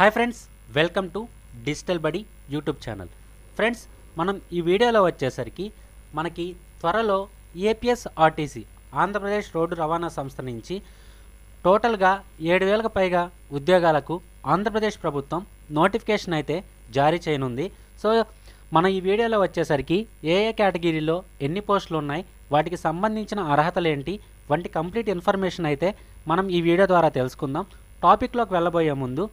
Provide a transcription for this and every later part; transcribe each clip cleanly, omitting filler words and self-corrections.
Hi friends, welcome to digital బడి YouTube channel. Friends, మనం ఈ వీడియోలో వచ్చేసరికి మనకి త్వరలో ఏపీఎస్ఆర్టీసీ ఆంధ్రప్రదేశ్ రోడ్డు రవాణా సంస్థ నుంచి టోటల్గా 7,000కు పైగా ఉద్యోగాలకు ఆంధ్రప్రదేశ్ ప్రభుత్వం నోటిఫికేషన్ అయితే జారీ చేయనుంది. సో మనం ఈ వీడియోలో వచ్చేసరికి ఏ కేటగిరీలో ఎన్ని పోస్టులు ఉన్నాయి, వాటికి సంబంధించిన అర్హతలు ఏంటి వంటి కంప్లీట్ ఇన్ఫర్మేషన్ అయితే మనం ఈ వీడియో ద్వారా తెలుసుకుందాం. టాపిక్లోకి వెళ్ళబోయే ముందు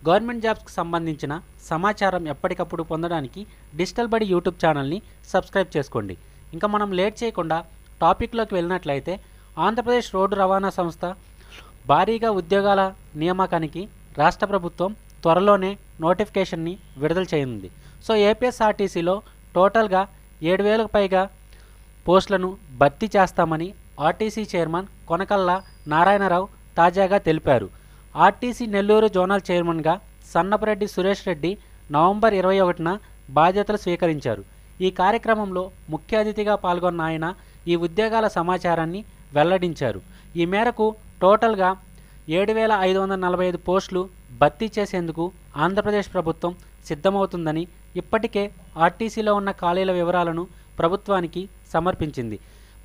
గవర్నమెంట్ జాబ్స్కి సంబంధించిన సమాచారం ఎప్పటికప్పుడు పొందడానికి డిజిటల్ బడి యూట్యూబ్ ఛానల్ని సబ్స్క్రైబ్ చేసుకోండి. ఇంకా మనం లేట్ చేయకుండా టాపిక్లోకి వెళ్ళినట్లయితే, ఆంధ్రప్రదేశ్ రోడ్డు రవాణా సంస్థ భారీగా ఉద్యోగాల నియామకానికి రాష్ట్ర ప్రభుత్వం త్వరలోనే నోటిఫికేషన్ని విడుదల చేయనుంది. సో ఏపీఎస్ఆర్టీసీలో టోటల్గా 7,000కు పైగా పోస్టులను భర్తీ చేస్తామని ఆర్టీసీ చైర్మన్ కొనకళ్ళ నారాయణరావు తాజాగా తెలిపారు. ఆర్టీసీ నెల్లూరు జోనల్ చైర్మన్గా సన్నపురెడ్డి సురేష్ రెడ్డి నవంబర్ 21న బాధ్యతలు స్వీకరించారు. ఈ కార్యక్రమంలో ముఖ్య అతిథిగా పాల్గొన్న ఆయన ఈ ఉద్యోగాల సమాచారాన్ని వెల్లడించారు. ఈ మేరకు టోటల్గా 7,545 పోస్టులు భర్తీ చేసేందుకు ఆంధ్రప్రదేశ్ ప్రభుత్వం సిద్ధమవుతుందని ఇప్పటికే ఆర్టీసీలో ఉన్న ఖాళీల వివరాలను ప్రభుత్వానికి సమర్పించింది.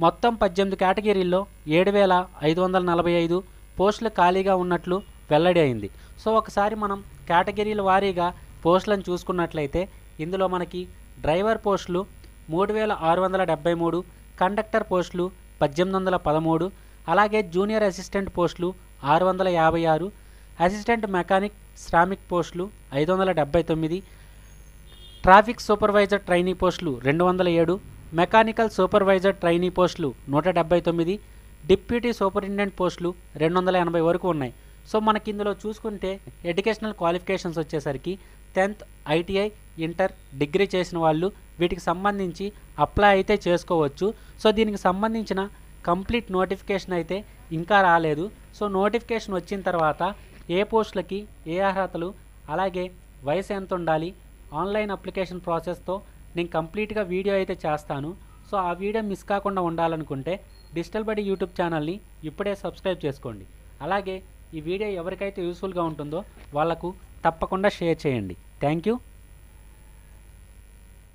మొత్తం 18 కేటగిరీల్లో 7,545 పోస్టులు ఖాళీగా ఉన్నట్లు వెల్లడి అయింది. సో ఒకసారి మనం కేటగిరీల వారీగా పోస్టులను చూసుకున్నట్లయితే, ఇందులో మనకి డ్రైవర్ పోస్టులు 3,673, కండక్టర్ పోస్టులు 1,813, అలాగే జూనియర్ అసిస్టెంట్ పోస్టులు 656, అసిస్టెంట్ మెకానిక్ శ్రామిక్ పోస్టులు 579, ట్రాఫిక్ సూపర్వైజర్ ట్రైనీ పోస్టులు 207, మెకానికల్ సూపర్వైజర్ ట్రైనీ పోస్టులు 179, డిప్యూటీ సూపరింటెండెంట్ పోస్టులు 280 వరకు ఉన్నాయి. సో మనకి ఇందులో చూసుకుంటే ఎడ్యుకేషనల్ క్వాలిఫికేషన్స్ వచ్చేసరికి 10th, ఐటీఐ, ఇంటర్, డిగ్రీ చేసిన వాళ్ళు వీటికి సంబంధించి అప్లై అయితే చేసుకోవచ్చు. సో దీనికి సంబంధించిన కంప్లీట్ నోటిఫికేషన్ అయితే ఇంకా రాలేదు. సో నోటిఫికేషన్ వచ్చిన తర్వాత ఏ పోస్టులకి ఏ అర్హతలు, అలాగే వయసు ఎంత ఉండాలి, ఆన్లైన్ అప్లికేషన్ ప్రాసెస్తో నేను కంప్లీట్గా వీడియో అయితే చేస్తాను. సో ఆ వీడియో మిస్ కాకుండా ఉండాలనుకుంటే డిజిటల్ బడి యూట్యూబ్ ఛానల్ని ఇప్పుడే సబ్స్క్రైబ్ చేసుకోండి. అలాగే ఈ వీడియో ఎవరికైతే యూస్ఫుల్గా ఉంటుందో వాళ్లకు తప్పకుండా షేర్ చేయండి. Thank you.